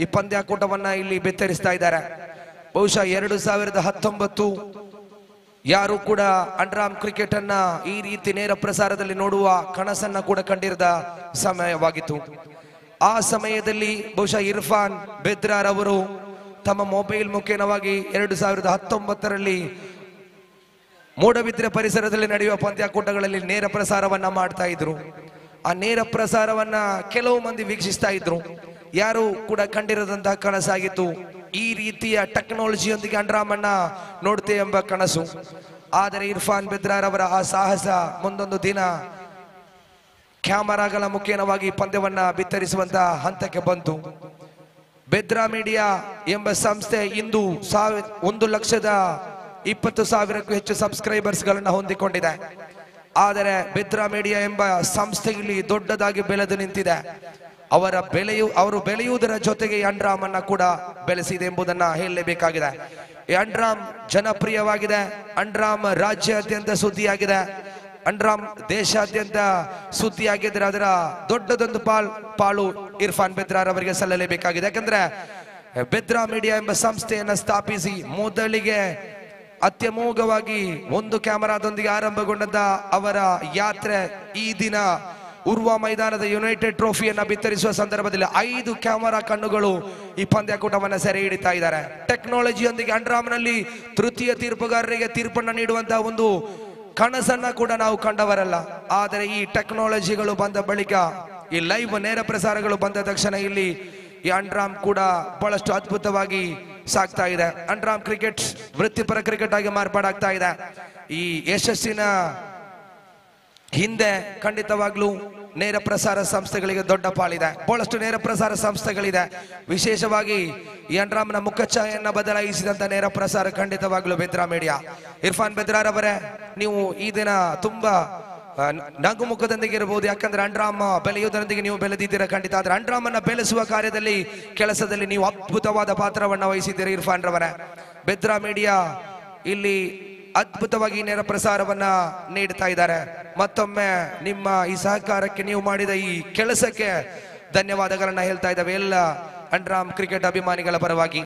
ಈ ಪಂದ್ಯಾಕೂಟವನ್ನ ಇಲ್ಲಿ ಬೆತ್ತರಿಸ್ತಾ ಇದ್ದಾರೆ. ಬಹುಶಃ 2019 ಯಾರು ಕೂಡ ಅಂಡ್ರಾಮ್ ಕ್ರಿಕೆಟ್ ಅನ್ನ ಈ ರೀತಿ ನೇರ ಪ್ರಸಾರದಲ್ಲಿ ನೋಡುವ ಕನಸನ್ನ ಕೂಡ ಕಂಡಿರದ ಸಮಯವಾಗಿತ್ತು. ಆ ಸಮಯದಲ್ಲಿ ಬಹುಶಃ ಇರ್ಫಾನ್ ಬೆದ್ರಾರ್ ಅವರು ತಮ್ಮ ಮೊಬೈಲ್ ಮುಖೇನವಾಗಿ 2019ರಲ್ಲಿ ಮೂಡಬಿದ್ರೆ ಪರಿಸರದಲ್ಲಿ ನಡೆಯುವ ಪಂದ್ಯಾಕೂಟಗಳಲ್ಲಿ ನೇರ ಪ್ರಸಾರವನ್ನ ಮಾಡ್ತಾ ಇದ್ರು. ಆ ನೇರ ಪ್ರಸಾರವನ್ನ ಕೆಲವು ಮಂದಿ ವೀಕ್ಷಿಸ್ತಾ ಇದ್ರು. ಯಾರು ಕೂಡ ಕಂಡಿರದಂತಹ ಕನಸಾಗಿತ್ತು ಈ ರೀತಿಯ ಟೆಕ್ನಾಲಜಿಯೊಂದಿಗೆ ಅಂಡ್ರಾಮ್ ಅನ್ನ ನೋಡ್ತೇ ಎಂಬ ಕನಸು. ಆದರೆ ಇರ್ಫಾನ್ ಬೆದ್ರಾರ್ ಅವರ ಆ ಸಾಹಸ ಮುಂದೊಂದು ದಿನ ಕ್ಯಾಮರಾಗಳ ಮುಖೇನವಾಗಿ ಪಂದ್ಯವನ್ನ ಬಿತ್ತರಿಸುವಂತಹ ಹಂತಕ್ಕೆ ಬಂತು. ಬೆದ್ರಾ ಮೀಡಿಯಾ ಎಂಬ ಸಂಸ್ಥೆ ಇಂದು 1,20,000ಕ್ಕೂ ಹೆಚ್ಚು ಸಬ್ಸ್ಕ್ರೈಬರ್ಸ್ ಗಳನ್ನ ಹೊಂದಿಕೊಂಡಿದೆ. ಆದರೆ ಬೆದ್ರಾ ಮೀಡಿಯಾ ಎಂಬ ಸಂಸ್ಥೆ ಇಲ್ಲಿ ದೊಡ್ಡದಾಗಿ ಬೆಳೆದು ನಿಂತಿದೆ. ಅವರು ಬೆಳೆಯುವುದರ ಜೊತೆಗೆ ಅಂಡ್ರಾಮ್ ಅನ್ನ ಕೂಡ ಬೆಳೆಸಿದೆ ಎಂಬುದನ್ನ ಹೇಳಲೇಬೇಕಾಗಿದೆ. ಈ ಅಂಡ್ರಾಮ್ ಜನಪ್ರಿಯವಾಗಿದೆ. ಅಂಡ್ರಾಮ್ ರಾಜ್ಯಾದ್ಯಂತ ಸುದ್ದಿಯಾಗಿದೆ. ಅಂಡ್ರಾಮ್ ದೇಶಾದ್ಯಂತ ಸುದ್ದಿಯಾಗಿದ್ರೆ ಅದರ ದೊಡ್ಡದೊಂದು ಪಾಲು ಇರ್ಫಾನ್ ಬೆದ್ರಾರ್ ಅವರಿಗೆ ಸಲ್ಲಲೇಬೇಕಾಗಿದೆ. ಯಾಕಂದ್ರೆ ಬೆದ್ರಾ ಮೀಡಿಯಾ ಎಂಬ ಸಂಸ್ಥೆಯನ್ನ ಸ್ಥಾಪಿಸಿ ಮೊದಲಿಗೆ ಅತ್ಯಮೋಘವಾಗಿ ಒಂದು ಕ್ಯಾಮರಾದೊಂದಿಗೆ ಆರಂಭಗೊಂಡಂತ ಅವರ ಯಾತ್ರೆ ಈ ದಿನ ಉರ್ವಾ ಮೈದಾನದ ಯುನೈಟೆಡ್ ಟ್ರೋಫಿಯನ್ನ ಬಿತ್ತರಿಸುವ ಸಂದರ್ಭದಲ್ಲಿ 5 ಕ್ಯಾಮರಾ ಕಣ್ಣುಗಳು ಈ ಪಂದ್ಯಾಕೂಟವನ್ನ ಸೆರೆ ಹಿಡಿತಾ ಇದ್ದಾರೆ. ಟೆಕ್ನಾಲಜಿಯೊಂದಿಗೆ ಅಂಡ್ರಾಮ್ನಲ್ಲಿ ತೃತೀಯ ತೀರ್ಪುಗಾರರಿಗೆ ತೀರ್ಪನ್ನ ನೀಡುವಂತಹ ಒಂದು ಕನಸನ್ನ ಕೂಡ ನಾವು ಕಂಡವರಲ್ಲ. ಆದರೆ ಈ ಟೆಕ್ನಾಲಜಿಗಳು ಬಂದ ಬಳಿಕ ಈ ಲೈವ್ ನೇರ ಪ್ರಸಾರಗಳು ಬಂದ ತಕ್ಷಣ ಇಲ್ಲಿ ಈ ಅಂಡ್ರಾಮ್ ಕೂಡ ಬಹಳಷ್ಟು ಅದ್ಭುತವಾಗಿ ಸಾಗ್ತಾ ಇದೆ. ಅಂಡ್ರಾಮ್ ಕ್ರಿಕೆಟ್ ವೃತ್ತಿಪರ ಕ್ರಿಕೆಟ್ ಆಗಿ ಮಾರ್ಪಾಡಾಗ್ತಾ ಇದೆ. ಈ ಯಶಸ್ಸಿನ ಹಿಂದೆ ಖಂಡಿತವಾಗ್ಲೂ ನೇರ ಪ್ರಸಾರ ಸಂಸ್ಥೆಗಳಿಗೆ ದೊಡ್ಡ ಪಾಲಿದೆ. ಬಹಳಷ್ಟು ನೇರ ಪ್ರಸಾರ ಸಂಸ್ಥೆಗಳಿದೆ. ವಿಶೇಷವಾಗಿ ಈ ಅಂಡ್ರಾಮ್ನ ಮುಖಛಾಯೆಯನ್ನ ಬದಲಾಯಿಸಿದಂತ ನೇರ ಪ್ರಸಾರ ಖಂಡಿತವಾಗ್ಲೂ ಬೆದ್ರಾ ಮೀಡಿಯಾ. ಇರ್ಫಾನ್ ಬೆದ್ರಾರ್ ಅವರೇ, ನೀವು ಈ ದಿನ ತುಂಬಾ ನಗುಮುಖದೊಂದಿಗೆ ಇರಬಹುದು. ಯಾಕಂದ್ರೆ ಅಂಡ್ರಾಮ್ ಬೆಳೆಯುವುದರೊಂದಿಗೆ ನೀವು ಬೆಳೆದಿದ್ದೀರಾ ಖಂಡಿತ. ಆದ್ರೆ ಅಂಡ್ರಾಮ್ ಅನ್ನ ಬೆಳೆಸುವ ಕಾರ್ಯದಲ್ಲಿ ಕೆಲಸದಲ್ಲಿ ನೀವು ಅದ್ಭುತವಾದ ಪಾತ್ರವನ್ನ ವಹಿಸಿದ್ದೀರಿ ಇರ್ಫಾನ್ ರವರೇ. ಬೆದ್ರಾ ಮೀಡಿಯಾ ಇಲ್ಲಿ ಅದ್ಭುತವಾಗಿ ನೇರ ಪ್ರಸಾರವನ್ನ ನೀಡ್ತಾ ಇದ್ದಾರೆ. ಮತ್ತೊಮ್ಮೆ ನಿಮ್ಮ ಈ ಸಹಕಾರಕ್ಕೆ, ನೀವು ಮಾಡಿದ ಈ ಕೆಲಸಕ್ಕೆ ಧನ್ಯವಾದಗಳನ್ನ ಹೇಳ್ತಾ ಇದ್ದಾವೆ ಎಲ್ಲ ಅಂಡ್ರಾಮ್ ಕ್ರಿಕೆಟ್ ಅಭಿಮಾನಿಗಳ ಪರವಾಗಿ.